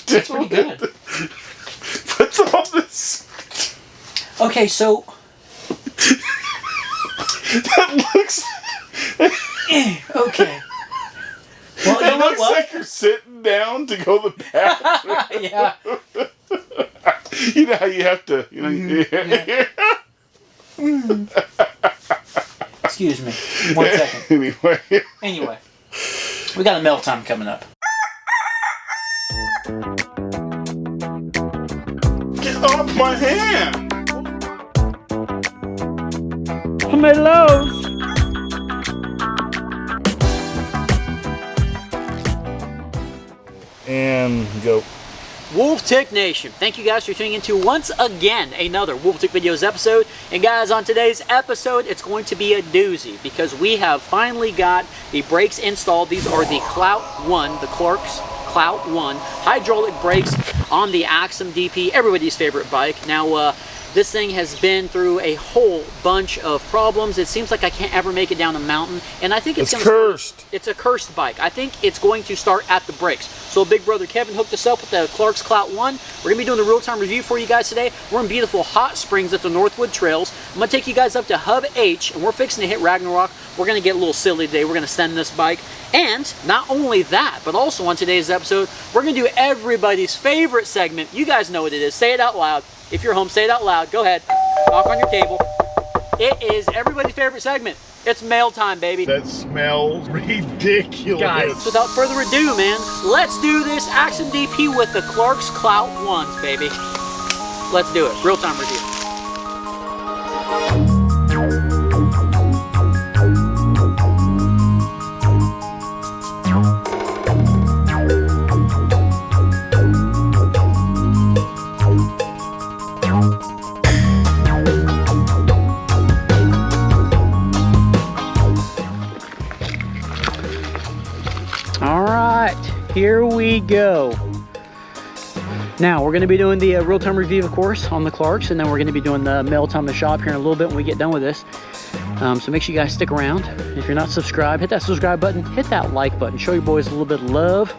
That's pretty good. What's all this? Okay, so That looks. okay. Well, It looks like you're sitting down to go to the bathroom. Yeah. You know how you have to. You know. Excuse me. 1 second. Anyway, we got a Mailtime coming up. Get off my hand! Tomatoes. And go. Wolf Tick Nation, thank you guys for tuning into once again another Wolf Tick Videos episode. And guys, on today's episode, it's going to be a doozy because we have finally got the brakes installed. These are the Clout 1, the Clarks Clout 1 hydraulic brakes on the Axum DP, everybody's favorite bike. Now, this thing has been through a whole bunch of problems. It seems like I can't ever make it down a mountain, and I think it's cursed. It's a cursed bike. I think it's going to start at the brakes. So Big Brother Kevin hooked us up with the Clarks Clout 1. We're going to be doing the real-time review for you guys today. We're in beautiful Hot Springs at the Northwood Trails. I'm going to take you guys up to Hub H, and we're fixing to hit Ragnarok. We're going to get a little silly today. We're going to send this bike. And not only that, but also on today's episode, we're going to do everybody's favorite segment. You guys know what it is. Say it out loud. If you're home, say it out loud. Go ahead. Knock on your table. It is everybody's favorite segment. It's mail time, baby. That smells ridiculous. Guys, without further ado, man, let's do this Axum DP with the Clarks Clout 1s, baby. Let's do it. Real-time review. Here we go. Now we're going to be doing the real-time review, of course, on the Clarks, and then we're going to be doing the Mailtime in the shop here in a little bit when we get done with this. So make sure you guys stick around. If you're not subscribed, hit that subscribe button, hit that like button, show your boys a little bit of love.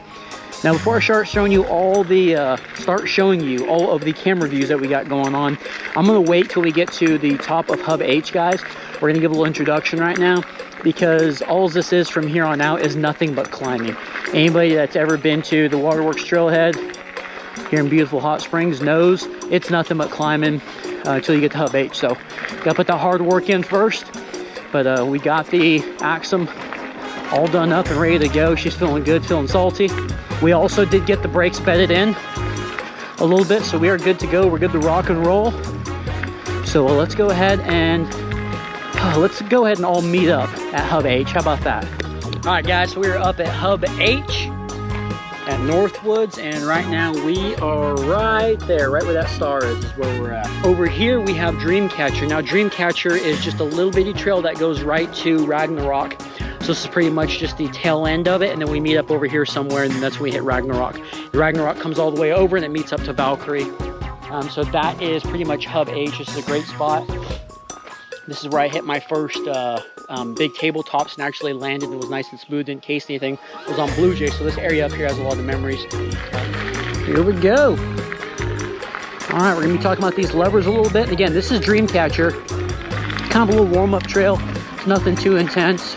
Now before I start showing you all of the camera views that we got going on, I'm going to wait till we get to the top of Hub H, guys. We're going to give a little introduction right now, because all this is from here on out is nothing but climbing. Anybody that's ever been to the Waterworks Trailhead here in beautiful Hot Springs knows it's nothing but climbing until you get to Hub H. So gotta put the hard work in first. But we got the Axum all done up and ready to go. She's feeling good, feeling salty. We also did get the brakes bedded in a little bit, so we are good to go. We're good to rock and roll. So let's go ahead and all meet up at Hub H. How about that? All right, guys, so we're up at Hub H at Northwoods, and right now we are right there, right where that star is where we're at. Over here we have Dreamcatcher. Now Dreamcatcher is just a little bitty trail that goes right to Ragnarok. So this is pretty much just the tail end of it, and then we meet up over here somewhere, and that's when we hit Ragnarok. The Ragnarok comes all the way over, and it meets up to Valkyrie. So that is pretty much Hub H. This is a great spot. This is where I hit my first big tabletops and actually landed. It was nice and smooth, didn't case anything. It was on Blue Jay, so this area up here has a lot of memories. Here we go. All right, we're gonna be talking about these levers a little bit. And again, this is Dreamcatcher. Kind of a little warm-up trail. It's nothing too intense.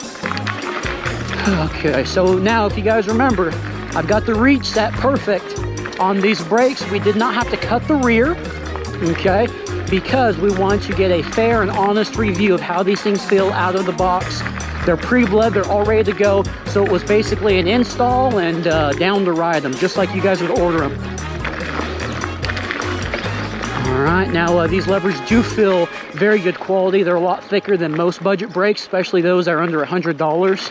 Okay, so now if you guys remember, I've got the reach set perfect on these brakes. We did not have to cut the rear, okay? Because we want to get a fair and honest review of how these things feel out of the box. They're pre-bled, they're all ready to go. So it was basically an install and down to ride them, just like you guys would order them. All right, now these levers do feel very good quality. They're a lot thicker than most budget brakes, especially those that are under $100.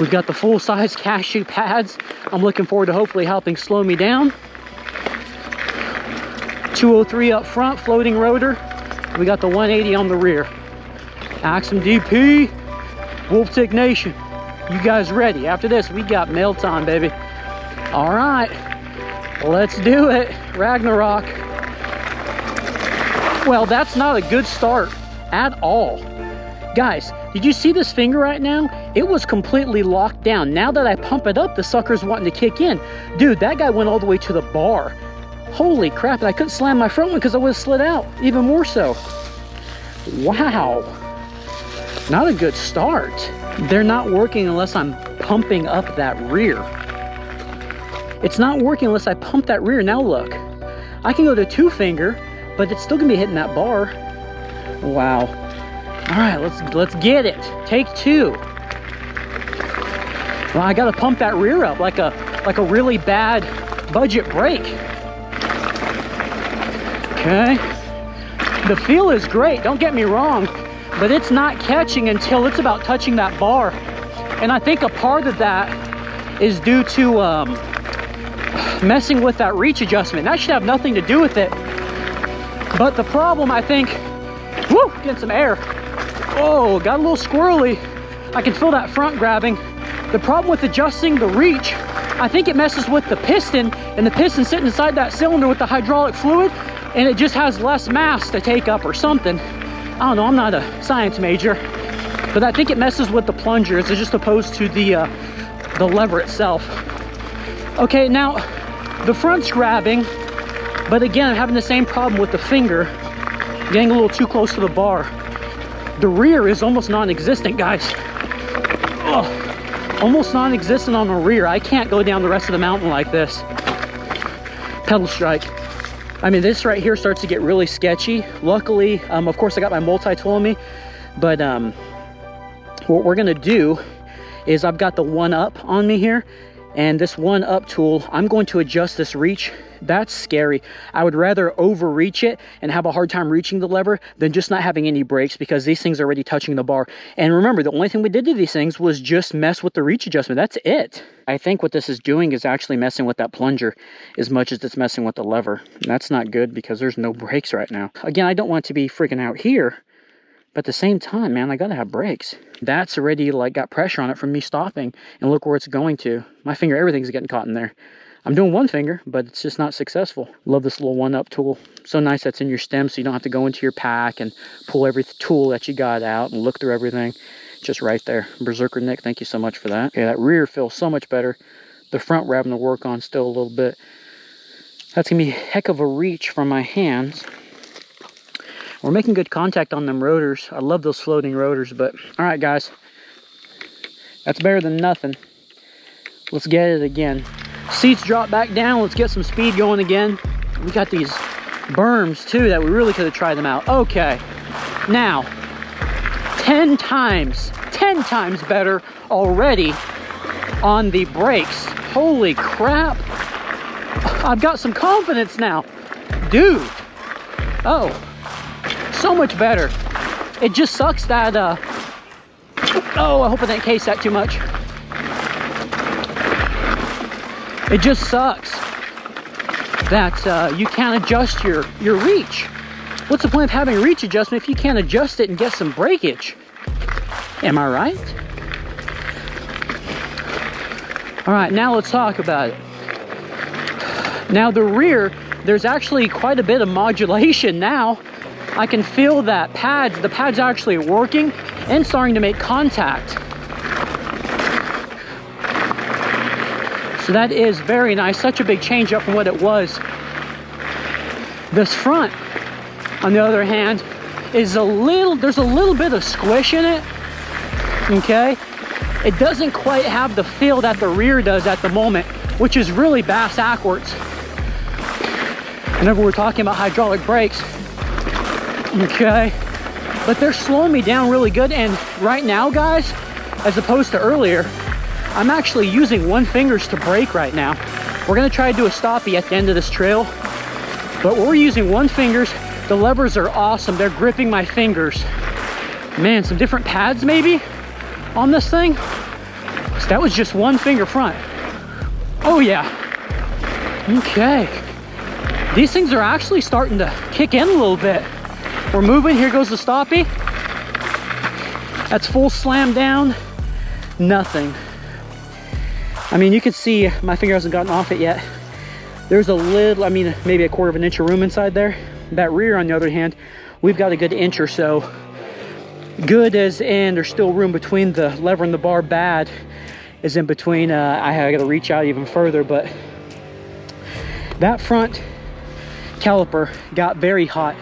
We've got the full-size cashew pads. I'm looking forward to hopefully helping slow me down. 203 up front, floating rotor. We got the 180 on the rear. Axum DP, Wolf Tick Nation. You guys ready? After this, we got mail time, baby. All right, let's do it. Ragnarok. Well, that's not a good start at all. Guys, did you see this finger right now? it was completely locked down. Now that I pump it up, the sucker's wanting to kick in. Dude, that guy went all the way to the bar. Holy crap, and I couldn't slam my front one because I would have slid out, even more so. Wow, not a good start. They're not working unless I'm pumping up that rear. It's not working unless I pump that rear. Now look, I can go to 2-finger, but it's still gonna be hitting that bar. Wow. All right, let's get it. Take 2. Well, I gotta pump that rear up like a really bad budget brake. Okay. The feel is great, don't get me wrong, but it's not catching until it's about touching that bar. And I think a part of that is due to messing with that reach adjustment. That should have nothing to do with it. But the problem, I think, woo, getting some air. Oh, got a little squirrely. I can feel that front grabbing. The problem with adjusting the reach, I think it messes with the piston, and the piston sitting inside that cylinder with the hydraulic fluid, and it just has less mass to take up or something. I don't know, I'm not a science major, but I think it messes with the plungers as just opposed to the lever itself. Okay, now the front's grabbing, but again, I'm having the same problem with the finger, getting a little too close to the bar. The rear is almost non-existent, guys. Oh, almost non-existent on the rear. I can't go down the rest of the mountain like this. Pedal strike. I mean, this right here starts to get really sketchy. Luckily, of course, I got my multi-tool on me, but what we're gonna do is I've got the 1-up on me here, and this 1-up tool, I'm going to adjust this reach. That's scary. I would rather overreach it and have a hard time reaching the lever than just not having any brakes, because these things are already touching the bar. And remember, the only thing we did to these things was just mess with the reach adjustment. That's it. I think what this is doing is actually messing with that plunger as much as it's messing with the lever. And that's not good because there's no brakes right now. Again, I don't want to be freaking out here, but at the same time, man, I gotta have brakes. That's already like got pressure on it from me stopping, and look where it's going to. My finger, everything's getting caught in there. I'm doing 1 finger, but it's just not successful. Love this little 1-up tool. So nice that's in your stem, so you don't have to go into your pack and pull every tool that you got out and look through everything. Just right there. Berserker Nick, thank you so much for that. Okay, that rear feels so much better. The front we're having to work on still a little bit. That's gonna be a heck of a reach from my hands. We're making good contact on them rotors. I love those floating rotors, but all right, guys. That's better than nothing. Let's get it again. Seats drop back down. Let's get some speed going again. We got these berms too that we really could have tried them out. Okay, now 10 times better already on the brakes. Holy crap. I've got some confidence now. Dude. Oh, so much better. It just sucks that, oh, I hope I didn't case that too much. It just sucks that you can't adjust your reach. What's the point of having a reach adjustment if you can't adjust it and get some breakage? Am I right? All right, now let's talk about it. Now the rear, there's actually quite a bit of modulation now. I can feel that the pad's actually working and starting to make contact. So that is very nice. Such a big change up from what it was. This front, on the other hand, is there's a little bit of squish in it, okay? It doesn't quite have the feel that the rear does at the moment, which is really backwards. Whenever we're talking about hydraulic brakes, okay? But they're slowing me down really good, and right now, guys, as opposed to earlier, I'm actually using 1 fingers to brake right now. We're gonna try to do a stoppie at the end of this trail, but we're using 1 fingers. The levers are awesome. They're gripping my fingers. Man, some different pads maybe on this thing. So that was just 1 finger front. Oh yeah. Okay. These things are actually starting to kick in a little bit. We're moving. Here goes the stoppie. That's full slam down. Nothing. I mean, you can see my finger hasn't gotten off it yet. There's a little, I mean, maybe a 1/4 inch of room inside there. That rear, on the other hand, we've got a good inch or so. Good as in there's still room between the lever and the bar. Bad is in between. I got to reach out even further, but that front caliper got very hot.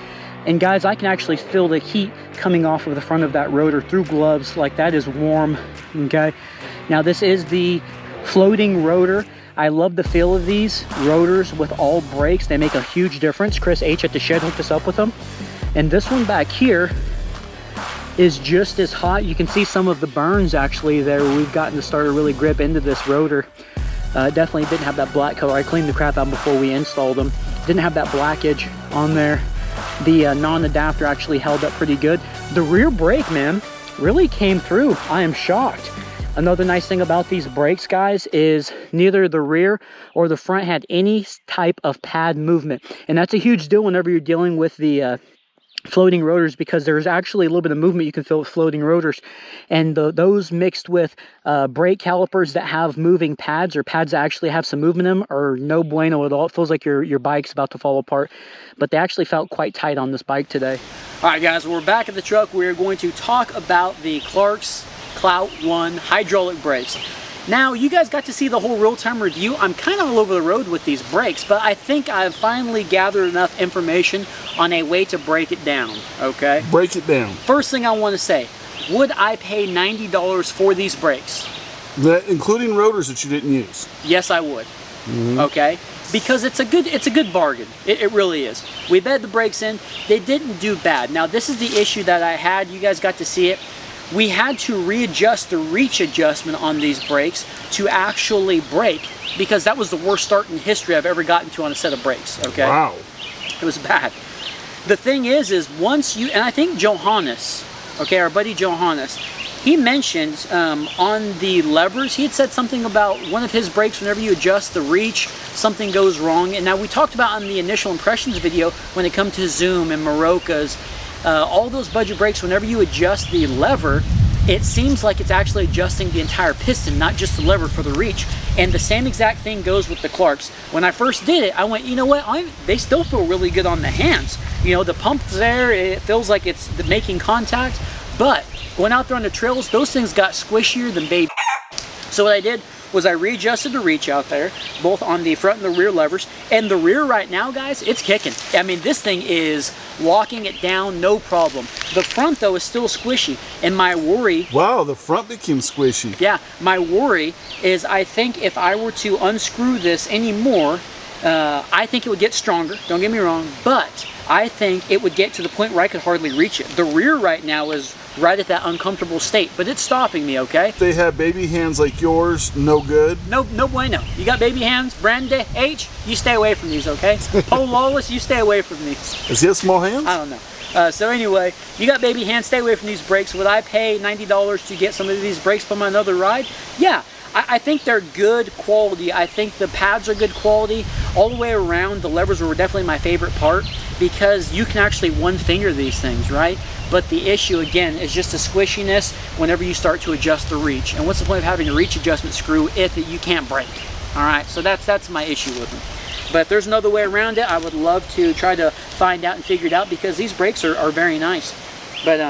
And guys, I can actually feel the heat coming off of the front of that rotor through gloves. Like, that is warm. Okay, now this is the floating rotor. I love the feel of these rotors with all brakes. They make a huge difference. Chris H at the shed hooked us up with them. And this one back here is just as hot. You can see some of the burns actually there. We've gotten to start to really grip into this rotor. Definitely didn't have that black color. I cleaned the crap out before we installed them. Didn't have that blackage on there. The non-adapter actually held up pretty good. The rear brake, man, really came through. I am shocked. Another nice thing about these brakes, guys, is neither the rear or the front had any type of pad movement. And that's a huge deal whenever you're dealing with the floating rotors, because there's actually a little bit of movement you can feel with floating rotors. And those mixed with brake calipers that have moving pads, or pads that actually have some movement in them, are no bueno at all. It feels like your bike's about to fall apart. But they actually felt quite tight on this bike today. All right, guys, we're back at the truck. We're going to talk about the Clarks Clout 1 hydraulic brakes. Now, you guys got to see the whole real-time review. I'm kind of all over the road with these brakes, but I think I've finally gathered enough information on a way to break it down, okay? Break it down. First thing I want to say, would I pay $90 for these brakes? Including rotors that you didn't use? Yes, I would, okay? Because it's a good bargain. It really is. We bed the brakes in. They didn't do bad. Now, this is the issue that I had. You guys got to see it. We had to readjust the reach adjustment on these brakes to actually brake, because that was the worst start in history I've ever gotten to on a set of brakes, okay? Wow. It was bad. The thing is once you, and I think Johannes, okay, our buddy Johannes, he mentioned on the levers, he had said something about one of his brakes, whenever you adjust the reach, something goes wrong. And now we talked about on the initial impressions video, when it comes to Zoom and Marocas, all those budget brakes, whenever you adjust the lever, it seems like it's actually adjusting the entire piston, not just the lever for the reach. And the same exact thing goes with the Clarks. When I first did it, I went, you know what, they still feel really good on the hands. You know, the pump's there, it feels like it's making contact, but going out there on the trails, those things got squishier than baby. So what I did was I readjusted the reach out there, both on the front and the rear levers. And the rear right now, guys, it's kicking. I mean, this thing is locking it down, no problem. The front, though, is still squishy. And my worry... Wow, the front became squishy. Yeah, my worry is I think if I were to unscrew this anymore, I think it would get stronger, don't get me wrong, but I think it would get to the point where I could hardly reach it. The rear right now is right at that uncomfortable state, but it's stopping me, okay? If they have baby hands like yours, no good. No bueno. You got baby hands, Brandon H, you stay away from these, okay? Paul Lawless, you stay away from these. Does he have small hands? I don't know. So anyway, you got baby hands, stay away from these brakes. Would I pay $90 to get some of these brakes from another ride? Yeah. I think they're good quality. I think the pads are good quality. All the way around, the levers were definitely my favorite part, because you can actually one finger these things, right? But the issue, again, is just the squishiness whenever you start to adjust the reach. And what's the point of having a reach adjustment screw if you can't brake? All right, so that's my issue with them. But if there's another way around it, I would love to try to find out and figure it out, because these brakes are very nice. But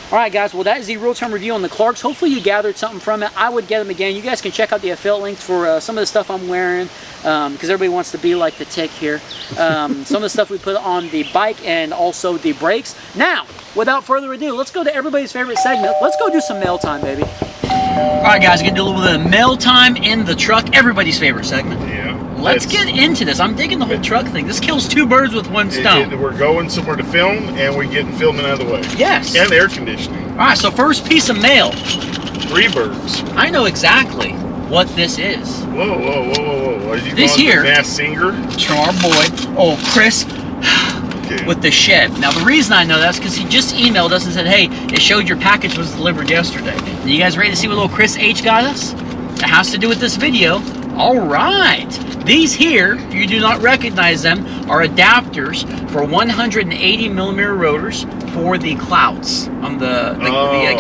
all right, guys, well, that is the real-time review on the Clarks. Hopefully you gathered something from it. I would get them again. You guys can check out the affiliate links for some of the stuff I'm wearing, because everybody wants to be like the tick here. Some of the stuff we put on the bike and also the brakes. Now, without further ado, let's go to everybody's favorite segment. Let's go do some mail time, baby. All right, guys, we're going to do a little bit of mail time in the truck, everybody's favorite segment. Yeah. Let's get into this. I'm digging the whole truck thing. This kills two birds with one stone. We're going somewhere to film, and we're getting filming out of the way. Yes. And air conditioning. All right, so first piece of mail. 3 birds. I know exactly what this is. Whoa, whoa, whoa, whoa, whoa. Are you this going here, to Mass Singer? from our boy, Chris, okay, with the shed. Now, the reason I know that's because he just emailed us and said, hey, it showed your package was delivered yesterday. Are you guys ready to see what little Chris H got us? It has to do with this video. All right. These here, if you do not recognize them, are adapters for 180 millimeter rotors for the clouts on the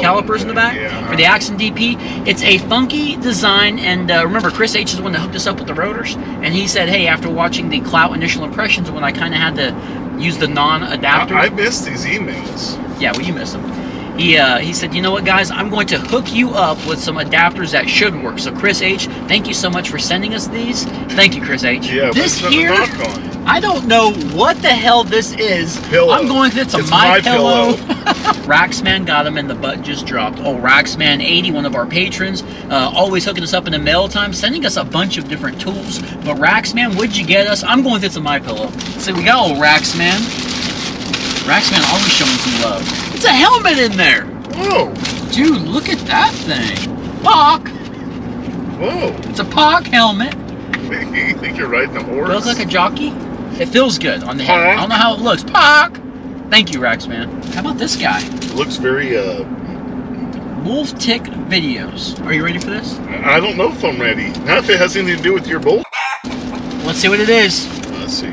calipers in the back, for the Axum DP. It's a funky design, and remember, Chris H is the one that hooked us up with the rotors, and he said, hey, after watching the Clout initial impressions, when I kind of had to use the non-adapter. I missed these emails. Yeah, well, you missed them. He said, you know what, guys, I'm going to hook you up with some adapters that should work. So Chris H, thank you so much for sending us these. Thank you, Chris H. Yeah, this here, I don't know what the hell this is. Pillow. I'm going to, it's my pillow. Raxman got him and the butt just dropped. Oh, Raxman80, one of our patrons, always hooking us up in the Mailtime, sending us a bunch of different tools. But Raxman, what'd you get us? I'm going to, it's a my pillow. So we got old Raxman. Raxman always showing some love. It's a helmet in there. Whoa. Dude, look at that thing. POC. Whoa. It's a POC helmet. You think you're riding a horse? Feels like a jockey. It feels good on the head. I don't know how it looks. POC. Thank you, Raxman. How about this guy? It looks very, Wolf Tick Videos. Are you ready for this? I don't know if I'm ready. Not if it has anything to do with your bull. Let's see what it is. Let's see.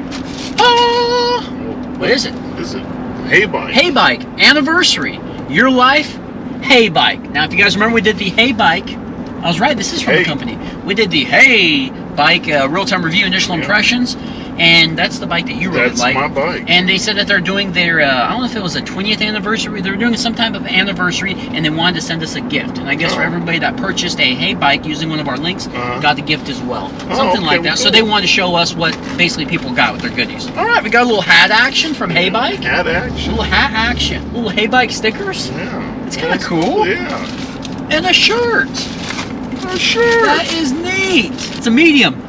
Ah! What is it? What is it? Hay bike. Hay bike. Anniversary. Your life. Hay bike. Now, if you guys remember, we did the hay bike. I was right. This is from the company. We did the hay bike real-time review initial impressions. And that's the bike that you really like. That's my bike. And they said that they're doing their, I don't know if it was a 20th anniversary. They were doing some type of anniversary, and they wanted to send us a gift. And I guess for everybody that purchased a hay bike using one of our links, got the gift as well. Something like that. Cool. So they wanted to show us what basically people got with their goodies. All right, we got a little hat action from Hay Bike. Hat action. A little hat action. Little Hay Bike stickers. Yeah. It's kind of cool. Yeah. And a shirt. A shirt. That is neat. It's a medium.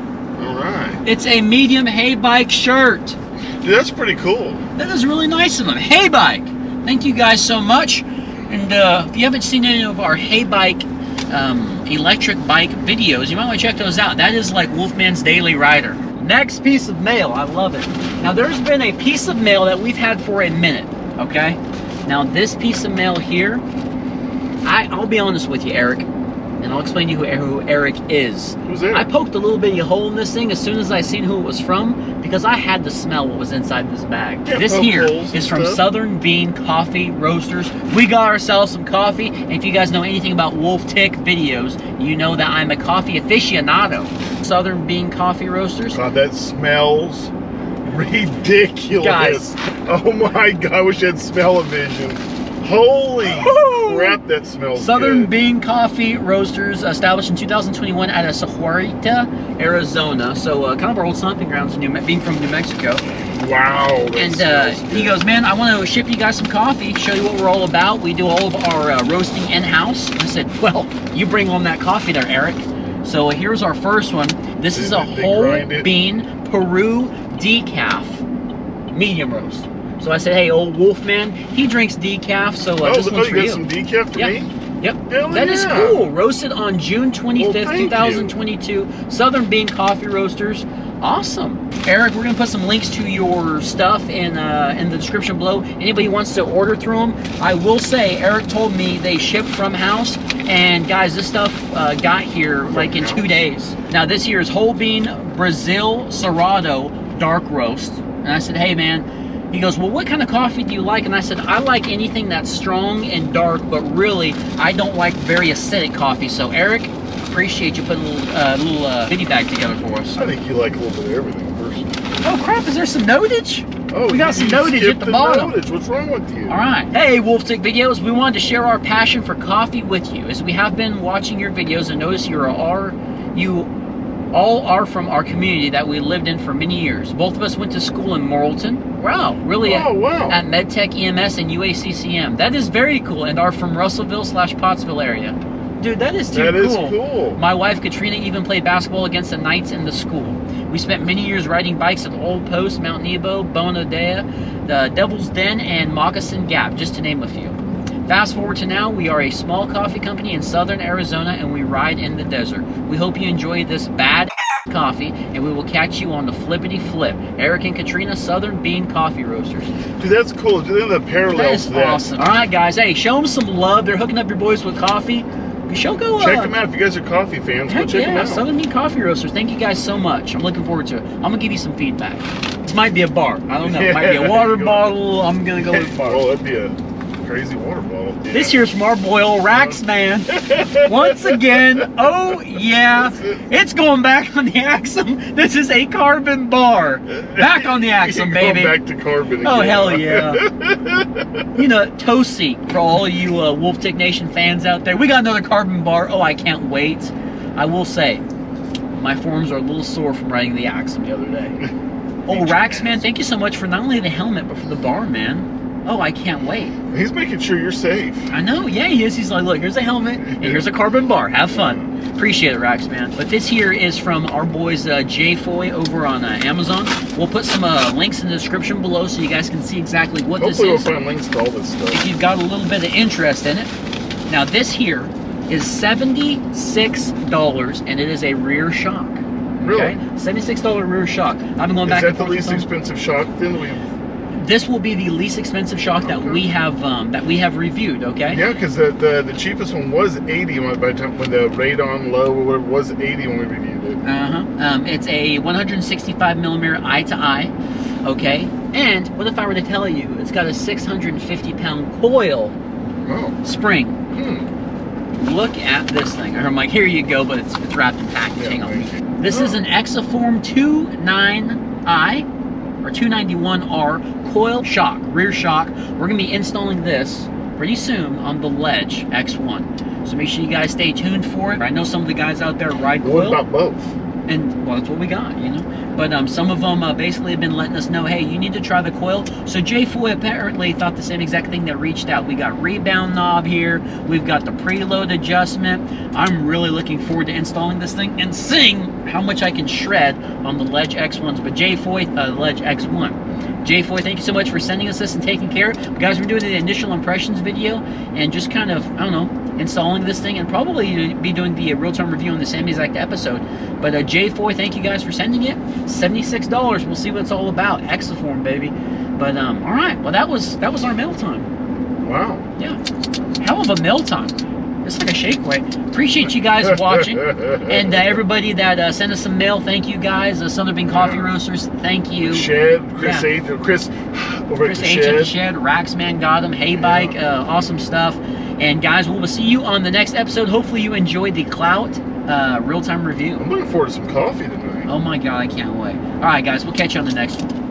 It's a medium Hay Bike shirt. Dude, that's pretty cool. That is really nice of them. Hay Bike. Thank you guys so much. And if you haven't seen any of our Hay Bike electric bike videos, you might want to check those out. That is like Wolfman's Daily Rider. Next piece of mail. I love it. Now, there's been a piece of mail that we've had for a minute, okay? Now, this piece of mail here, I'll be honest with you, Eric. And I'll explain to you who Eric is. Who's Eric? I poked a little bitty hole in this thing as soon as I seen who it was from, because I had to smell what was inside this bag. Yeah, this here is from Southern Bean Coffee Roasters. We got ourselves some coffee, and if you guys know anything about Wolf Tick videos, you know that I'm a coffee aficionado. Southern Bean Coffee Roasters. God, that smells ridiculous. Guys. Oh my God, I wish I had smell-o-vision. Holy crap, that smells Southern good. Bean Coffee Roasters, established in 2021 out of Sahuarita, Arizona. So kind of our old stomping grounds, being from New Mexico. Wow. And he goes, man, I want to ship you guys some coffee, show you what we're all about. We do all of our roasting in-house. I said, well, you bring on that coffee there, Eric. So here's our first one. This is a whole bean Peru decaf medium roast. So I said, hey, old Wolfman, he drinks decaf, so this one's for you. You got some decaf for me? Yep. Hell That is yeah. Cool. Roasted on June 25th, 2022. You. Southern Bean Coffee Roasters. Awesome. Eric, we're going to put some links to your stuff in the description below. Anybody wants to order through them, I will say, Eric told me they ship from house. And guys, this stuff got here like in 2 days. Now, this here is whole bean Brazil Cerrado dark roast. And I said, hey, man. He goes, well, what kind of coffee do you like? And I said, I like anything that's strong and dark, but really, I don't like very acidic coffee. So, Eric, appreciate you putting a little bitty bag together for us. I think you like a little bit of everything, personally. Oh, crap, is there some notage? Oh, we got some notage at the bottom. Notage. What's wrong with you? All right. Hey, Wolf Tick Videos, we wanted to share our passion for coffee with you, as we have been watching your videos and notice you all are from our community that we lived in for many years. Both of us went to school in Morrilton. Wow, really? Wow. At MedTech EMS and UACCM. That is very cool, and are from Russellville/Pottsville area. Dude, that is too cool. That is cool. My wife Katrina even played basketball against the Knights in the school. We spent many years riding bikes at Old Post, Mount Nebo, Bonadea, the Devil's Den, and Moccasin Gap, just to name a few. Fast forward to now, we are a small coffee company in southern Arizona, and we ride in the desert. We hope you enjoy this bad coffee, and we will catch you on the flippity flip. Eric and Katrina, Southern Bean Coffee Roasters. Dude, that's cool. Dude, they have the parallels to that. That is awesome. All right, guys. Hey, show them some love. They're hooking up your boys with coffee. Check them out if you guys are coffee fans. Go check them out. Southern Bean Coffee Roasters. Thank you guys so much. I'm looking forward to it. I'm gonna give you some feedback. This might be a bar. I don't know. It might be a water bottle. I'm gonna go with bar. Oh, that'd be a crazy water bottle. Yeah. This here's from our boy old Rax Man. Once again, oh yeah, it's going back on the Axum. This is a carbon bar. Back on the Axum, baby. Going back to carbon again. Oh, hell yeah. You know, Tossek, for all you Wolf Tick Nation fans out there, we got another carbon bar. Oh, I can't wait. I will say, my forearms are a little sore from riding the Axum the other day. Oh, Rax Man, thank you so much for not only the helmet, but for the bar, man. Oh, I can't wait. He's making sure you're safe. I know, yeah, he is. He's like, look, here's a helmet, and here's a carbon bar. Have fun. Appreciate it, Rax Man. But this here is from our boys J-Foy over on Amazon. We'll put some links in the description below so you guys can see exactly what Hopefully this is. We'll find links to all this stuff. If you've got a little bit of interest in it. Now, this here is $76, and it is a rear shock. Really? Okay? $76 rear shock. I've been going back and forth. Is that the least expensive shock then? This will be the least expensive shock that we have reviewed. Okay. Yeah, because the cheapest one was 80 by the time when the radon low or whatever was 80 when we reviewed it. It's a 165 millimeter eye to eye. Okay. And what if I were to tell you it's got a 650 pound coil spring? Look at this thing. I'm like, here you go, but it's wrapped in packaging. Yeah, this is an Exaform 29i or 291R coil shock, rear shock. We're gonna be installing this pretty soon on the Ledge X1. So make sure you guys stay tuned for it. I know some of the guys out there ride coil. What about both? And well, that's what we got, you know. But some of them basically have been letting us know, hey, you need to try the coil. So J-Foy apparently thought the same exact thing that reached out. We got rebound knob here. We've got the preload adjustment. I'm really looking forward to installing this thing and seeing how much I can shred on the Ledge X1s. But J-Foy, Ledge X1. J-Foy, thank you so much for sending us this and taking care. Guys, we're doing the initial impressions video and just kind of, I don't know, installing this thing and probably be doing the real-time review on the same exact episode. But J-Foy, thank you guys for sending it. $76. We'll see what it's all about. Exaform, baby. But all right. Well, that was our mail time. Wow. Yeah. Hell of a mail time. It's like a shake weight. Appreciate you guys watching, and everybody that sent us some mail. Thank you guys. Southern Bean Coffee Roasters. Thank you. Shed, Chris H. Chris over Chris at the H Shed. at the Shed. Raxman got him. Hay Bike. Awesome stuff. And guys, we will see you on the next episode. Hopefully you enjoyed the Clout real-time review. I'm looking forward to some coffee tonight. Oh my God, I can't wait. All right, guys, we'll catch you on the next one.